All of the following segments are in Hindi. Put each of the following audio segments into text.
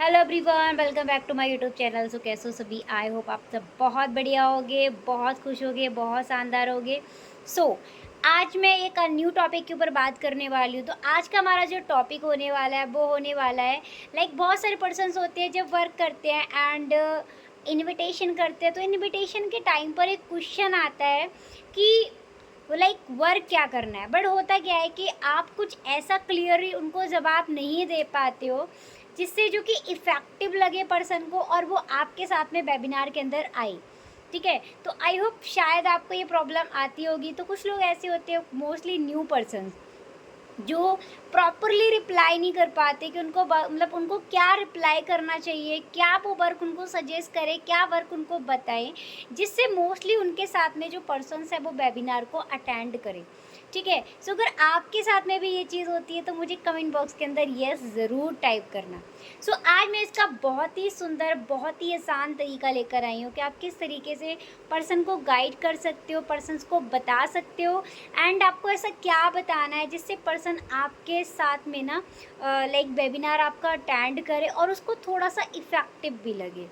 Hello everyone, welcome back to my YouTube channel. So कैसे हो सभी? आई होप आप सब बहुत बढ़िया होगे, बहुत खुश होगे, बहुत शानदार होगे। सो आज मैं एक न्यू टॉपिक के ऊपर बात करने वाली हूँ। तो आज का हमारा जो टॉपिक होने वाला है वो होने वाला है बहुत सारे पर्सन्स होते हैं जब वर्क करते हैं एंड इनविटेशन करते हैं। तो इनविटेशन के टाइम पर एक क्वेश्चन आता है कि वर्क क्या करना है। बट होता क्या है कि आप कुछ ऐसा क्लियरली उनको जवाब नहीं दे पाते हो जिससे जो कि इफ़ेक्टिव लगे पर्सन को और वो आपके साथ में वेबिनार के अंदर आए। ठीक है, तो आई होप शायद आपको ये प्रॉब्लम आती होगी। तो कुछ लोग ऐसे होते हैं, मोस्टली न्यू पर्सन्स, जो प्रॉपरली रिप्लाई नहीं कर पाते कि उनको उनको क्या रिप्लाई करना चाहिए, क्या वो वर्क उनको सजेस्ट करें, क्या वर्क उनको बताएं जिससे मोस्टली उनके साथ में जो पर्सन्स है वो वेबिनार को अटेंड करें। ठीक है, सो अगर आपके साथ में भी ये चीज़ होती है तो मुझे कमेंट बॉक्स के अंदर यस ज़रूर टाइप करना। सो आज मैं इसका बहुत ही सुंदर, बहुत ही आसान तरीका लेकर आई हूँ कि आप किस तरीके से पर्सन को गाइड कर सकते हो, पर्सन्स को बता सकते हो एंड आपको ऐसा क्या बताना है जिससे पर्सन आपके साथ में ना वेबिनार आपका अटेंड करे और उसको थोड़ा सा इफ़ेक्टिव भी लगे।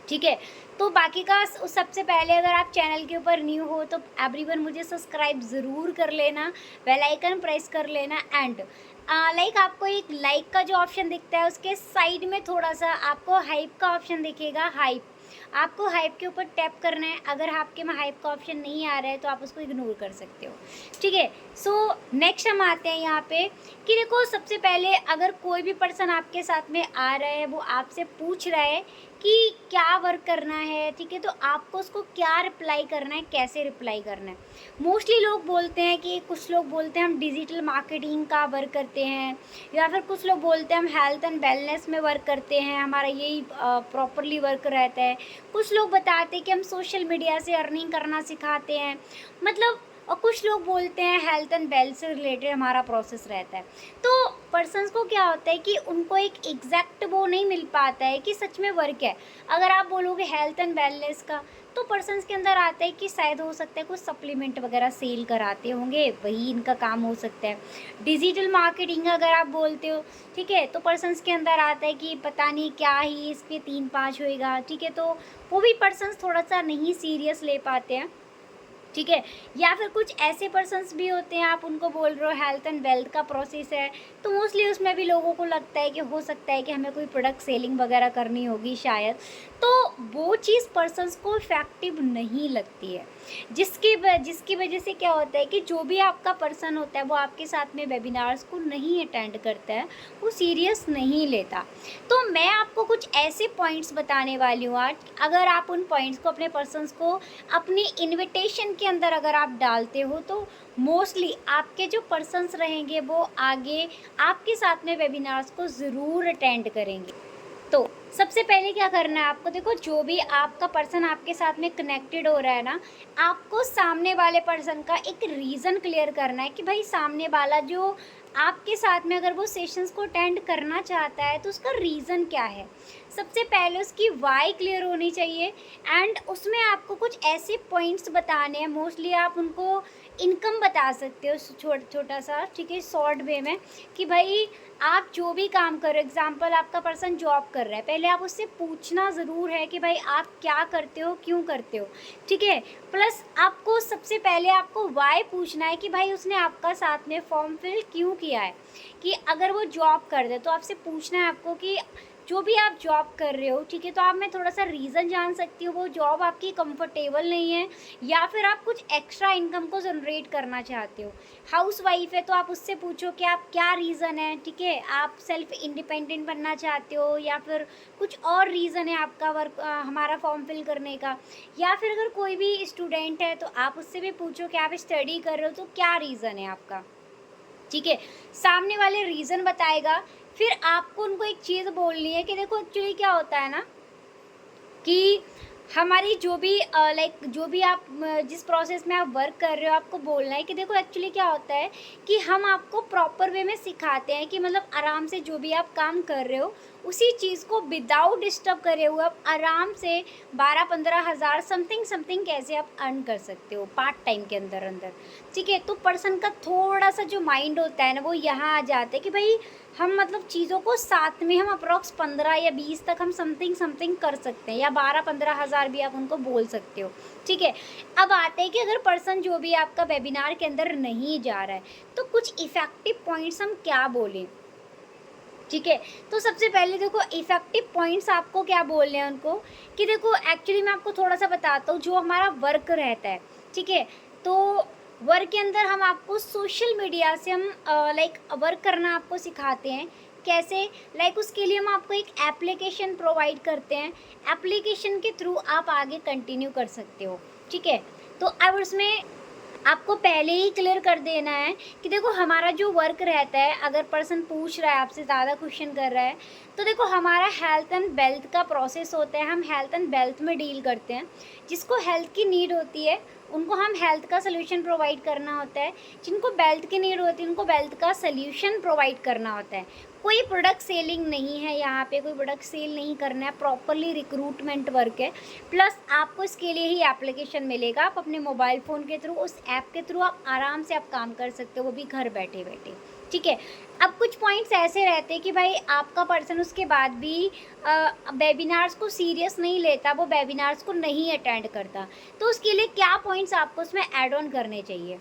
ठीक है, तो बाकी का सबसे पहले अगर आप चैनल के ऊपर न्यू हो तो एवरीवन मुझे सब्सक्राइब ज़रूर कर लेना, बेल आइकन प्रेस कर लेना एंड आपको एक लाइक का जो ऑप्शन दिखता है उसके साइड में थोड़ा सा आपको हाइप का ऑप्शन दिखेगा। हाइप, आपको हाइप के ऊपर टैप करना है। अगर आपके में हाइप का ऑप्शन नहीं आ रहा है तो आप उसको इग्नोर कर सकते हो। ठीक है, सो नेक्स्ट हम आते हैं यहाँ पे कि देखो, सबसे पहले अगर कोई भी पर्सन आपके साथ में आ रहा है, वो आपसे पूछ रहा है कि क्या वर्क करना है, ठीक है, तो आपको उसको क्या रिप्लाई करना है, कैसे रिप्लाई करना है। मोस्टली लोग बोलते हैं कि कुछ लोग बोलते हैं हम डिजिटल मार्केटिंग का वर्क करते हैं, या फिर कुछ लोग बोलते हैं हम हेल्थ एंड वेलनेस में वर्क करते हैं, हमारा यही प्रॉपरली वर्क रहता है। कुछ लोग बताते हैं कि हम सोशल मीडिया से अर्निंग करना सिखाते हैं, और कुछ लोग बोलते हैं हेल्थ एंड वेल्थ से रिलेटेड हमारा प्रोसेस रहता है। तो पर्सन्स को क्या होता है कि उनको एक एग्जैक्ट वो नहीं मिल पाता है कि सच में वर्क है। अगर आप बोलोगे हेल्थ एंड वेलनेस का, तो पर्सन्स के अंदर आता है कि शायद हो सकता है कुछ सप्लीमेंट वगैरह सेल कराते होंगे, वही इनका काम हो सकता है। डिजिटल मार्केटिंग अगर आप बोलते हो, ठीक है, तो पर्सन्स के अंदर आता है कि पता नहीं क्या ही इस पे 3-5 होएगा। ठीक है, तो वो भी पर्सन्स थोड़ा सा नहीं सीरियस ले पाते हैं। ठीक है, या फिर कुछ ऐसे पर्सन्स भी होते हैं, आप उनको बोल रहे हो हेल्थ एंड वेल्थ का प्रोसेस है, तो मोस्टली उसमें भी लोगों को लगता है कि हो सकता है कि हमें कोई प्रोडक्ट सेलिंग वगैरह करनी होगी शायद। तो वो चीज़ पर्सन्स को इफेक्टिव नहीं लगती है, जिसकी वजह से क्या होता है कि जो भी आपका पर्सन होता है वो आपके साथ में वेबिनार्स को नहीं अटेंड करता है, वो सीरियस नहीं लेता। तो मैं आपको कुछ ऐसे पॉइंट्स बताने वाली हूँ आज, अगर आप उन पॉइंट्स को अपने पर्सन्स को अपनी इनविटेशन के अंदर अगर आप डालते हो तो मोस्टली आपके जो पर्सन्स रहेंगे वो आगे आपके साथ में वेबिनार्स को ज़रूर अटेंड करेंगे। तो सबसे पहले क्या करना है आपको, देखो, जो भी आपका पर्सन आपके साथ में कनेक्टेड हो रहा है ना, आपको सामने वाले पर्सन का एक रीज़न क्लियर करना है कि भाई सामने वाला जो आपके साथ में अगर वो सेशंस को अटेंड करना चाहता है तो उसका रीज़न क्या है। सबसे पहले उसकी वाई क्लियर होनी चाहिए एंड उसमें आपको कुछ ऐसे पॉइंट्स बताने हैं। मोस्टली आप उनको इनकम बता सकते हो छोटा सा, ठीक है, शॉर्ट वे में, कि भाई आप जो भी काम कर रहे हो, एग्जाम्पल आपका पर्सन जॉब कर रहा है, पहले आप उससे पूछना ज़रूर है कि भाई आप क्या करते हो, क्यों करते हो। ठीक है, प्लस आपको सबसे पहले आपको वाई पूछना है कि भाई उसने आपका साथ में फॉर्म फिल क्यों किया है। कि अगर वो जॉब कर दे तो आपसे पूछना है आपको कि जो भी आप जॉब कर रहे हो, ठीक है, तो आप मैं थोड़ा सा रीज़न जान सकती हूँ वो जॉब आपकी कंफर्टेबल नहीं है, या फिर आप कुछ एक्स्ट्रा इनकम को जनरेट करना चाहते हो। हाउस वाइफ है तो आप उससे पूछो कि आप क्या रीज़न है। ठीक है, आप सेल्फ इंडिपेंडेंट बनना चाहते हो या फिर कुछ और रीज़न है आपका वर्क हमारा फॉर्म फिल करने का। या फिर अगर कोई भी स्टूडेंट है तो आप उससे भी पूछो कि आप स्टडी कर रहे हो तो क्या रीज़न है आपका। ठीक है, सामने वाले रीज़न बताएगा, फिर आपको उनको एक चीज़ बोलनी है कि देखो एक्चुअली क्या होता है ना कि हमारी जो भी जो भी आप जिस प्रोसेस में आप वर्क कर रहे हो, आपको बोलना है कि देखो एक्चुअली क्या होता है कि हम आपको प्रॉपर वे में सिखाते हैं कि आराम से जो भी आप काम कर रहे हो उसी चीज़ को विदाउट डिस्टर्ब करे हुए आप आराम से 12-15 हज़ार समथिंग समथिंग कैसे आप अर्न कर सकते हो पार्ट टाइम के अंदर अंदर। ठीक है, तो पर्सन का थोड़ा सा जो माइंड होता है ना वो यहाँ आ जाता है कि भाई हम मतलब चीज़ों को साथ में हम अप्रॉक्स 15 या 20 तक हम समथिंग कर सकते हैं, या 12-15 हज़ार भी आप उनको बोल सकते हो, ठीक है। अब आते हैं कि अगर पर्सन जो भी आपका वेबिनार के अंदर नहीं जा रहा है, तो कुछ इफ़ेक्टिव पॉइंट्स हम क्या बोलें, ठीक है। तो सबसे पहले देखो इफ़ेक्टिव पॉइंट्स आपको क्या बोलने हैं उनको, कि देखो एक्चुअली मैं आपको थोड़ा-सा बताता हूँ, जो हमारा वर्क रहता है, ठीक है। तो वर्क के अंदर हम आपको सोशल मीडिया से हम लाइक वर्क करना आपको सिखाते हैं। कैसे? लाइक उसके लिए हम आपको एक एप्लीकेशन प्रोवाइड करते हैं। एप्लीकेशन के थ्रू आप आगे कंटिन्यू कर सकते हो, ठीक है। तो अब उसमें आपको पहले ही क्लियर कर देना है कि देखो हमारा जो वर्क रहता है, अगर पर्सन पूछ रहा है आपसे, ज़्यादा क्वेश्चन कर रहा है, तो देखो हमारा हेल्थ एंड वेल्थ का प्रोसेस होता है। हम हेल्थ एंड वेल्थ में डील करते हैं। जिसको हेल्थ की नीड होती है उनको हम हेल्थ का सोल्यूशन प्रोवाइड करना होता है। जिनको वेल्थ की नीड होती है उनको वेल्थ का सोल्यूशन प्रोवाइड करना होता है। कोई प्रोडक्ट सेलिंग नहीं है यहाँ पे, कोई प्रोडक्ट सेल नहीं करना है, प्रॉपरली रिक्रूटमेंट वर्क है। प्लस आपको इसके लिए ही एप्लीकेशन मिलेगा। आप अपने मोबाइल फ़ोन के थ्रू, उस ऐप के थ्रू आप आराम से आप काम कर सकते हो, वो भी घर बैठे बैठे, ठीक है। अब कुछ पॉइंट्स ऐसे रहते हैं कि भाई आपका पर्सन उसके बाद भी वेबिनार्स को सीरियस नहीं लेता, वो वेबिनार्स को नहीं अटेंड करता, तो उसके लिए क्या पॉइंट्स आपको उसमें ऐड ऑन करने चाहिए,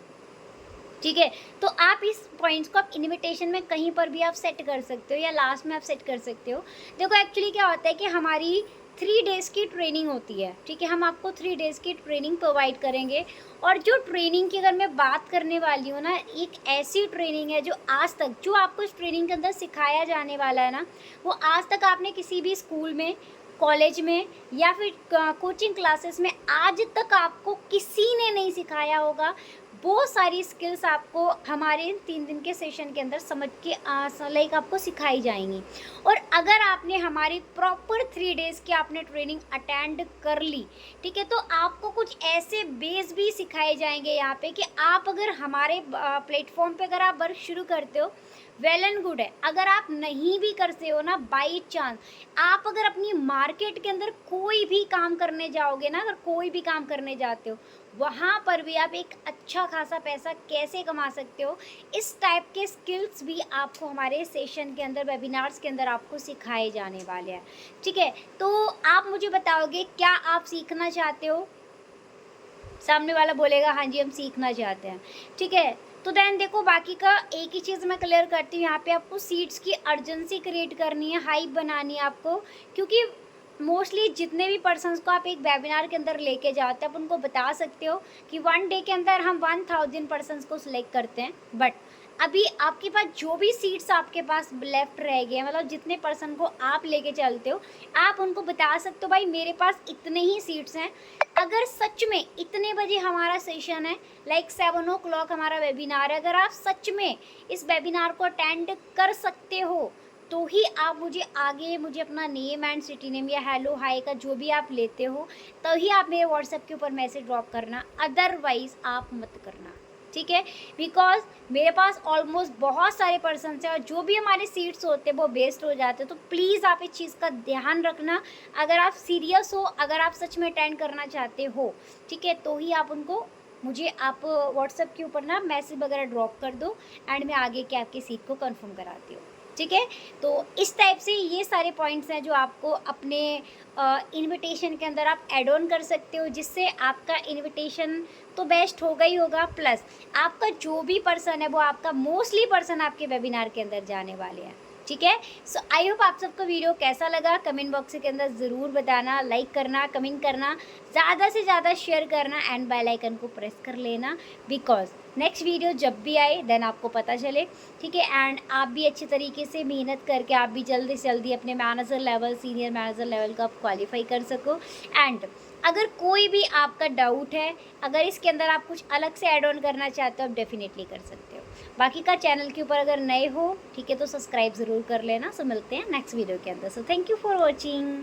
ठीक है। तो आप इस पॉइंट्स को आप इनविटेशन में कहीं पर भी आप सेट कर सकते हो, या लास्ट में आप सेट कर सकते हो। देखो एक्चुअली क्या होता है कि हमारी 3 डेज़ की ट्रेनिंग होती है, ठीक है। हम आपको 3 डेज़ की ट्रेनिंग प्रोवाइड करेंगे। और जो ट्रेनिंग की अगर मैं बात करने वाली हूँ ना, एक ऐसी ट्रेनिंग है जो आज तक, जो आपको इस ट्रेनिंग के अंदर सिखाया जाने वाला है ना, वो आज तक आपने किसी भी स्कूल में, कॉलेज में, या फिर कोचिंग क्लासेस में आज तक आपको किसी ने नहीं सिखाया होगा। बहुत सारी स्किल्स आपको हमारे इन 3 दिन के सेशन के अंदर समझ के लाइक आपको सिखाई जाएंगी। और अगर आपने हमारी प्रॉपर 3 डेज़ की आपने ट्रेनिंग अटेंड कर ली, ठीक है, तो आपको कुछ ऐसे बेस भी सिखाए जाएंगे यहाँ पे कि आप अगर हमारे प्लेटफॉर्म पे अगर आप वर्क शुरू करते हो, वेल एंड गुड है। अगर आप नहीं भी करते हो ना, बाई चांस आप अगर अपनी मार्केट के अंदर कोई भी काम करने जाओगे ना, अगर कोई भी काम करने जाते हो, वहाँ पर भी आप एक अच्छा खासा पैसा कैसे कमा सकते हो, इस टाइप के स्किल्स भी आपको हमारे सेशन के अंदर, वेबिनार्स के अंदर आपको सिखाए जाने वाले हैं, ठीक है। तो आप मुझे बताओगे क्या आप सीखना चाहते हो? सामने वाला बोलेगा हाँ जी हम सीखना चाहते हैं, ठीक है। तो देन देखो बाकी का एक ही चीज़ मैं क्लियर करती हूँ, यहाँ पे आपको सीट्स की अर्जेंसी क्रिएट करनी है, हाइप बनानी है आपको। क्योंकि मोस्टली जितने भी पर्सन्स को आप एक वेबिनार के अंदर लेके जाते हैं, आप उनको बता सकते हो कि 1 डे के अंदर हम 1000 पर्सन्स को सिलेक्ट करते हैं। बट अभी आपके पास जो भी सीट्स आपके पास लेफ्ट रह गए हैं, मतलब जितने पर्सन को आप लेके चलते हो, आप उनको बता सकते हो भाई मेरे पास इतने ही सीट्स हैं। अगर सच में इतने बजे हमारा सेशन है, लाइक 7 o'clock हमारा वेबिनार है, अगर आप सच में इस वेबिनार को अटेंड कर सकते हो, तो ही आप मुझे अपना नेम एंड सिटी नेम या हेलो हाय का जो भी आप लेते हो, तभी आप मेरे व्हाट्सएप के ऊपर मैसेज ड्रॉप करना, अदरवाइज़ आप मत करना, ठीक है। बिकॉज मेरे पास ऑलमोस्ट बहुत सारे पर्सन्स हैं, और जो भी हमारे सीट्स होते हैं वो वेस्ट हो जाते हैं। तो प्लीज़ आप इस चीज़ का ध्यान रखना। अगर आप सीरियस हो, अगर आप सच में अटेंड करना चाहते हो, ठीक है, तो ही आप उनको मुझे आप व्हाट्सएप के ऊपर ना मैसेज वगैरह ड्रॉप कर दो, एंड मैं आगे के आपकी सीट को कंफर्म कराती हूँ, ठीक है। तो इस टाइप से ये सारे पॉइंट्स हैं जो आपको अपने इनविटेशन के अंदर आप ऐड ऑन कर सकते हो, जिससे आपका इनविटेशन तो बेस्ट होगा ही होगा, प्लस आपका जो भी पर्सन है वो आपका मोस्टली पर्सन आपके वेबिनार के अंदर जाने वाले हैं, ठीक है। सो आई होप आप सबको वीडियो कैसा लगा, कमेंट बॉक्स के अंदर ज़रूर बताना, लाइक करना, कमेंट करना, ज़्यादा से ज़्यादा शेयर करना, एंड बेल आइकन को प्रेस कर लेना, बिकॉज नेक्स्ट वीडियो जब भी आए देन आपको पता चले, ठीक है। एंड आप भी अच्छे तरीके से मेहनत करके आप भी जल्दी से जल्दी अपने manager level, senior manager level का आप क्वालिफाई कर सको। एंड अगर कोई भी आपका डाउट है, अगर इसके अंदर आप कुछ अलग से ऐड ऑन करना चाहते हो, आप डेफिनेटली कर सकते हो। बाकी का चैनल के ऊपर अगर नए हो, ठीक है, तो सब्सक्राइब ज़रूर कर लेना। सो मिलते हैं नेक्स्ट वीडियो के अंदर। So thank you for watching.